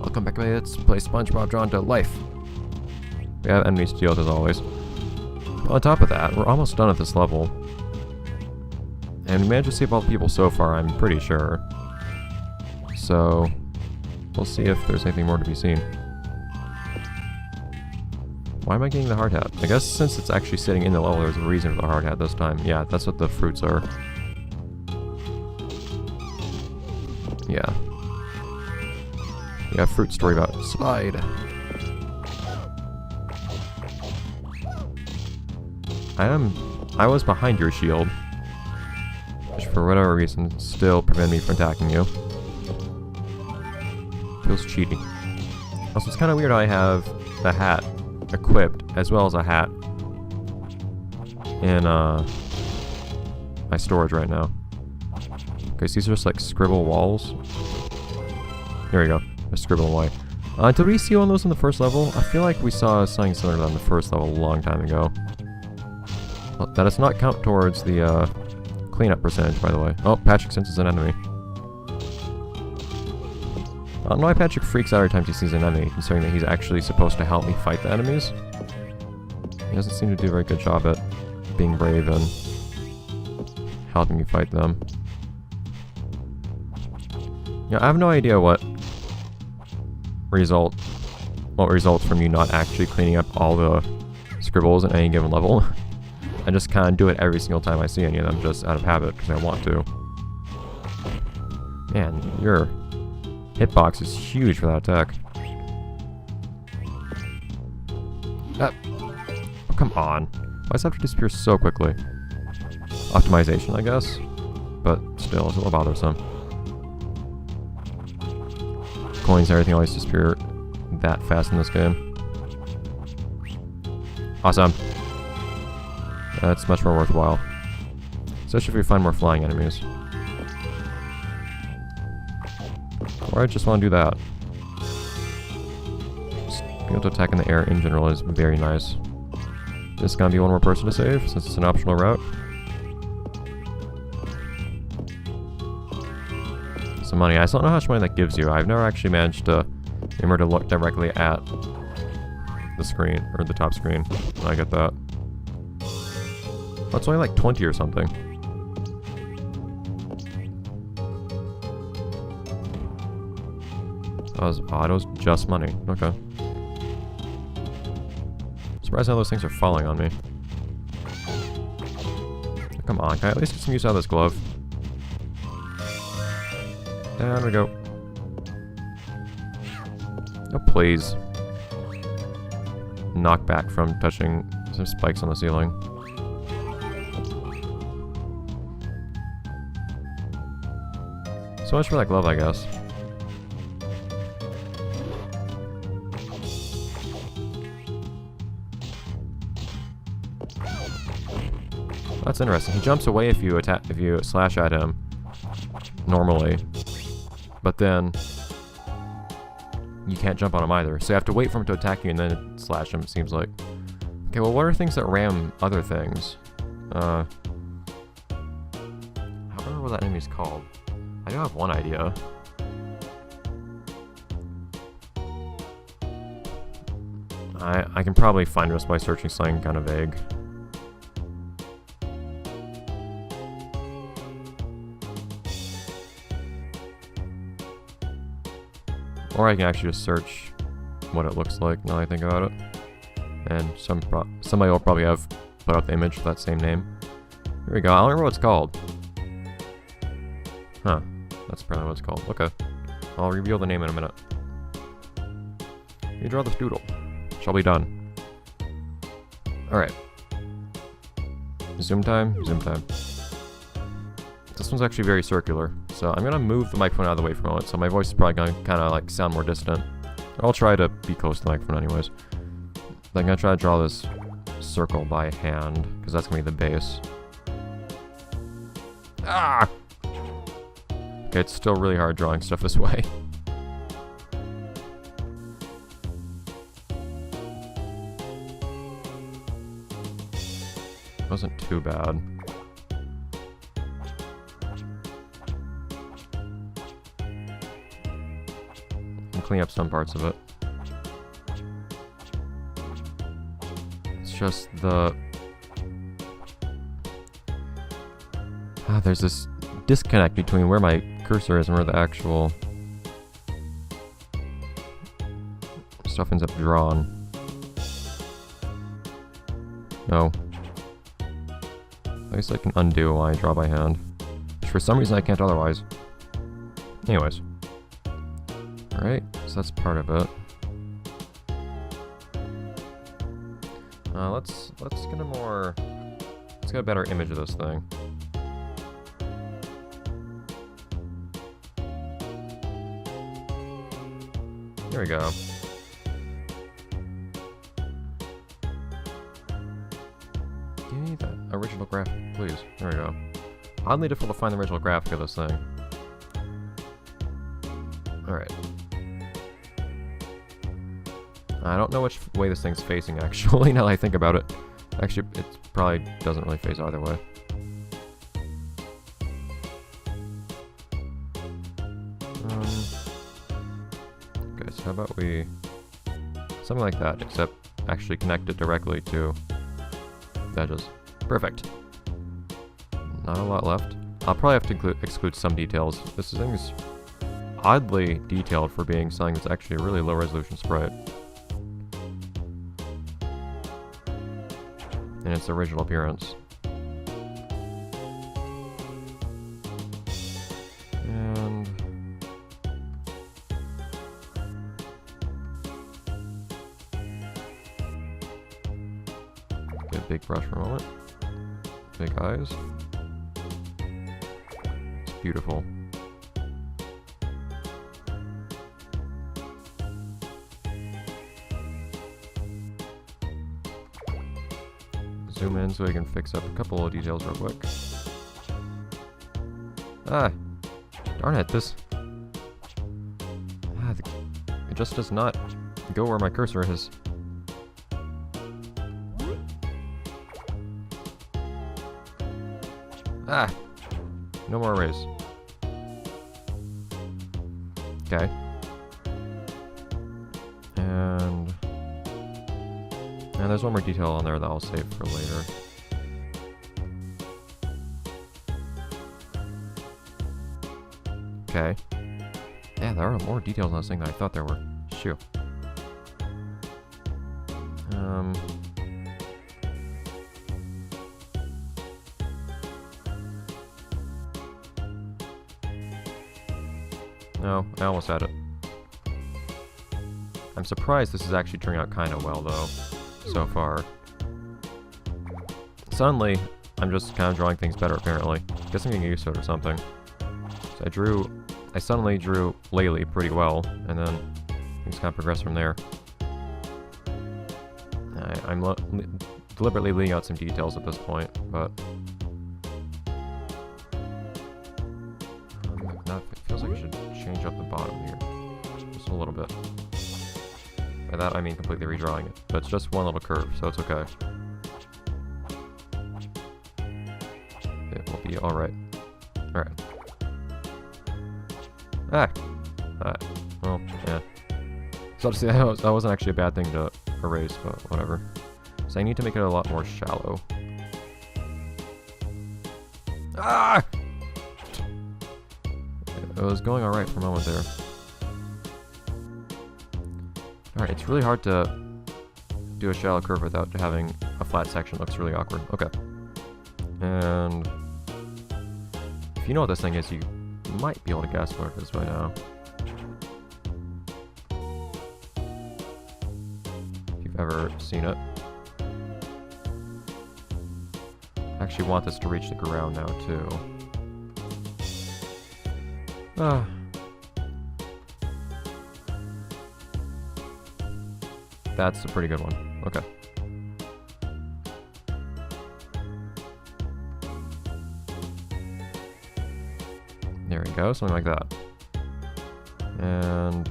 Welcome back to Let's Play Spongebob Drawn to Life. We have enemies to deal with as always. But on top of that, we're almost done at this level. And we managed to save all the people so far, I'm pretty sure. So, we'll see if there's anything more to be seen. Why am I getting the hard hat? I guess since it's actually sitting in the level, there's a reason for the hard hat this time. Yeah, that's what the fruits are. Yeah. We have fruits to worry about. Slide! I was behind your shield, which for whatever reason still prevented me from attacking you. Feels cheating. Also, it's kind of weird how I have the hat equipped as well as a hat in my storage right now. Okay, so these are just like scribble walls. There we go. A scribble away. Did we see one of those in the first level? I feel like we saw something similar to that in the first level a long time ago. Well, that does not count towards the cleanup percentage, by the way. Oh, Patrick senses an enemy. I don't know why Patrick freaks out every time he sees an enemy, considering that he's actually supposed to help me fight the enemies. He doesn't seem to do a very good job at being brave and helping me fight them. Yeah, I have no idea what results from you not actually cleaning up all the scribbles at any given level. I just kind of do it every single time I see any of them, just out of habit, because I want to. Man, your hitbox is huge for that attack. Oh, come on. Why does it have to disappear so quickly? Optimization, I guess. But still, it's a little bothersome. Coins and everything always disappear that fast in this game. Awesome. That's much more worthwhile. Especially if we find more flying enemies. Or I just want to do that. Just being able to attack in the air in general is very nice. There's gonna be one more person to save since it's an optional route. Some money. I just don't know how much money that gives you. I've never actually managed to remember to look directly at the screen, or the top screen, when I get that. Oh, it's only like 20 or something. That was odd. It was just money. Okay. Surprised how those things are falling on me. Come on, can I at least get some use out of this glove? Down we go. Oh, please. Knock back from touching some spikes on the ceiling. So much for that glove, I guess. That's interesting. He jumps away if you slash at him normally, but then you can't jump on him either. So you have to wait for him to attack you and then slash him, it seems like. Okay, well, what are things that ram other things? I don't remember what that enemy's called. I do have one idea. I can probably find it just by searching something kind of vague. Or I can actually just search what it looks like now that I think about it. And somebody will probably have put up the image with that same name. Here we go. I don't remember what it's called. Huh. That's apparently what it's called. Okay. I'll reveal the name in a minute. You draw this doodle. Shall be done. Alright. Zoom time? Zoom time. This one's actually very circular, so I'm gonna move the microphone out of the way for a moment, so my voice is probably gonna kind of like sound more distant. I'll try to be close to the microphone anyways. I'm gonna try to draw this circle by hand, because that's gonna be the base. Ah! Okay, it's still really hard drawing stuff this way. Wasn't too bad. can clean up some parts of it. It's just the... there's this disconnect between where my cursor is and where the actual stuff ends up drawn. No. At least I can undo while I draw by hand. Which for some reason I can't otherwise. Anyways. Alright, so that's part of it. Let's get a more... Let's get a better image of this thing. There we go. Give me that original graphic, please. There we go. Oddly difficult to find the original graphic of this thing. Alright. I don't know which way this thing's facing, actually, now that I think about it. Actually, it probably doesn't really face either way. Okay, so how about we... something like that, except actually connect it directly to the edges. Perfect. Not a lot left. I'll probably have to exclude some details. This thing is oddly detailed for being something that's actually a really low resolution sprite. In its original appearance. And... get a big brush for a moment. Big eyes. It's beautiful. Zoom in so we can fix up a couple of details real quick. Ah! Darn it, this... it just does not go where my cursor is. Ah! No more erase. Okay. And there's one more detail on there that I'll save for later. Okay. Yeah, there are more details on this thing than I thought there were. Shoo. No, I almost had it. I'm surprised this is actually turning out kind of well, though, so far. Suddenly, I'm just kind of drawing things better, apparently. Guess I'm getting used to it or something. So I suddenly drew Laylee pretty well, and then things kind of progressed from there. I'm deliberately leaving out some details at this point, but... it feels like I should change up the bottom here. Just a little bit. By that I mean completely redrawing it, but it's just one little curve, so it's okay. It will be alright. Alright. Ah! Alright. Well, yeah. So to say, that wasn't actually a bad thing to erase, but whatever. So I need to make it a lot more shallow. Ah! It was going alright for a moment there. Alright, it's really hard to do a shallow curve without having a flat section. It looks really awkward. Okay. And if you know what this thing is, you might be able to guess what it is by now. If you've ever seen it. I actually want this to reach the ground now, too. Ah. That's a pretty good one. Okay. There we go, something like that. And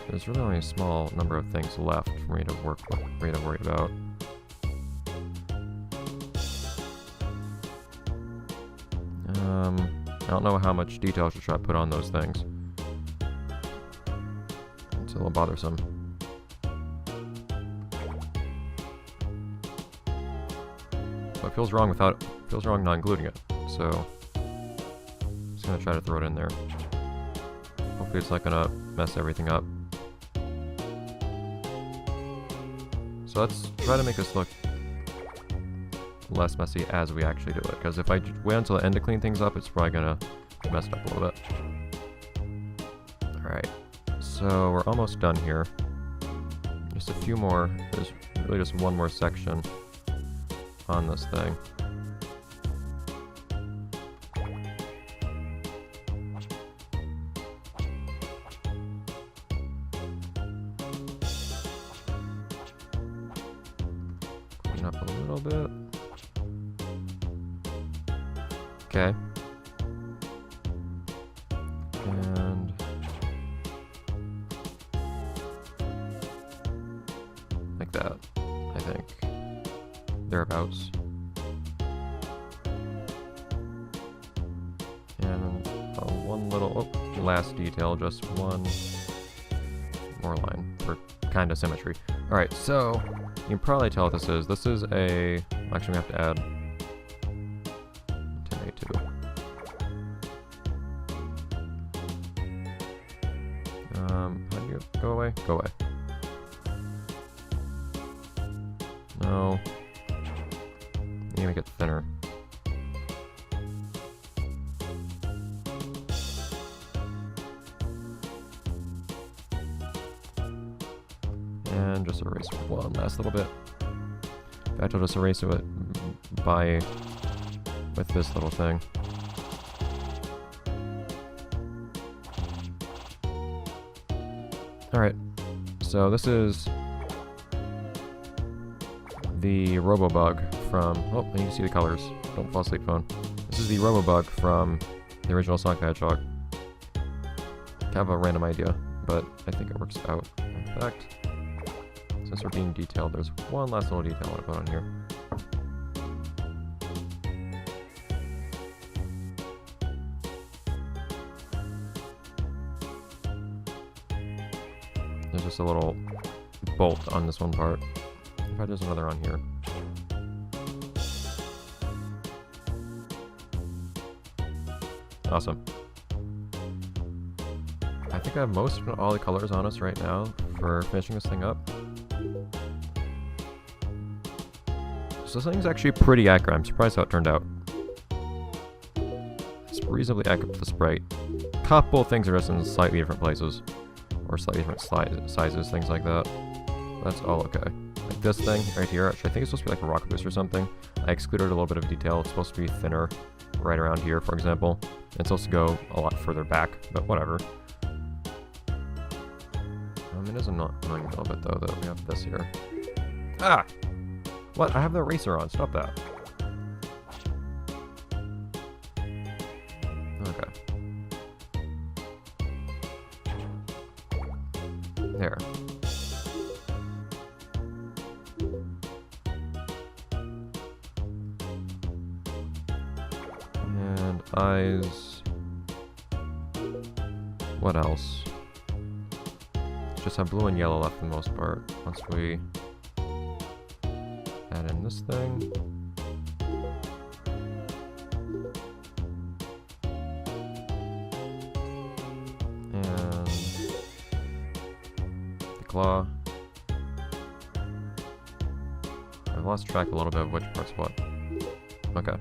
there's really only a small number of things left for me to work with, for me to worry about. I don't know how much detail I should try to put on those things. It's a little bothersome. But it feels wrong not including it. So I'm just gonna try to throw it in there. Hopefully it's not gonna mess everything up. So let's try to make this look less messy as we actually do it. Because if I wait until the end to clean things up, it's probably gonna mess it up a little bit. Alright, so we're almost done here. Just a few more. There's really just one more section on this thing. Clean up a little bit. Okay. And like that, I think. Thereabouts. And one little last detail, just one more line for kind of symmetry. Alright, so you can probably tell what this is. This is a... Actually, we have to add 10A2. How do you go away? Go away. No. You can make it thinner. And just erase one last little bit. In fact, I'll just erase it with this little thing. Alright, so this is the Robobug from... Oh, you can see the colors. Don't fall asleep, phone. This is the Robobug from the original Sonic the Hedgehog. Kind of a random idea, but I think it works out. In fact, since we're being detailed, there's one last little detail I want to put on here. There's just a little bolt on this one part. In fact, there's another on here. Awesome. I think I have most of all the colors on us right now for finishing this thing up. So this thing's actually pretty accurate. I'm surprised how it turned out. It's reasonably accurate with the sprite. Couple things are just in slightly different places. Or slightly different sizes, things like that. That's all okay. Like this thing right here, actually I think it's supposed to be like a rock boost or something. I excluded a little bit of detail. It's supposed to be thinner right around here, for example. It's supposed to go a lot further back, but whatever. It is annoying a little bit though that we have this here. Ah! What? I have the eraser on. Stop that. Okay. There. And eyes. What else? Just have blue and yellow left for the most part. Once we add in this thing. And the claw. I've lost track a little bit of which part's what. Okay.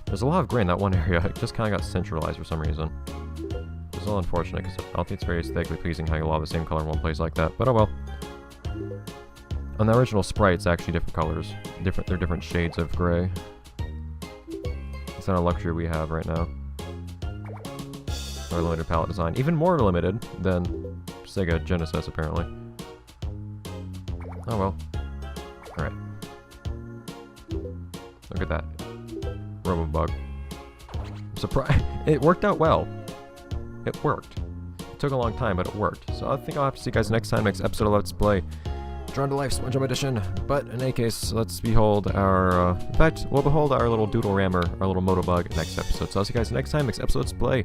There's a lot of gray in that one area. It just kind of got centralized for some reason. It's a little unfortunate because I don't think it's very aesthetically pleasing having a lot of the same color in one place like that, but oh well. On the original sprite, it's actually different colors. They're different shades of gray. It's not a luxury we have right now. Our limited palette design. Even more limited than Sega Genesis, apparently. Oh well. Alright. Look at that. Robobug. I'm surprised. It worked out well. It worked. It took a long time, but it worked. So I think I'll have to see you guys next time, next episode of Let's Play Drawn to Life Spongebob Edition. But in any case, let's behold our... in fact, we'll behold our little doodle rammer, our little Motobug next episode. So I'll see you guys next time, next episode of Let's Play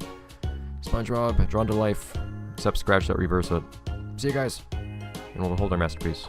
Spongebob Drawn to Life. Except scratch that, reverse it. See you guys. and we'll hold our masterpiece.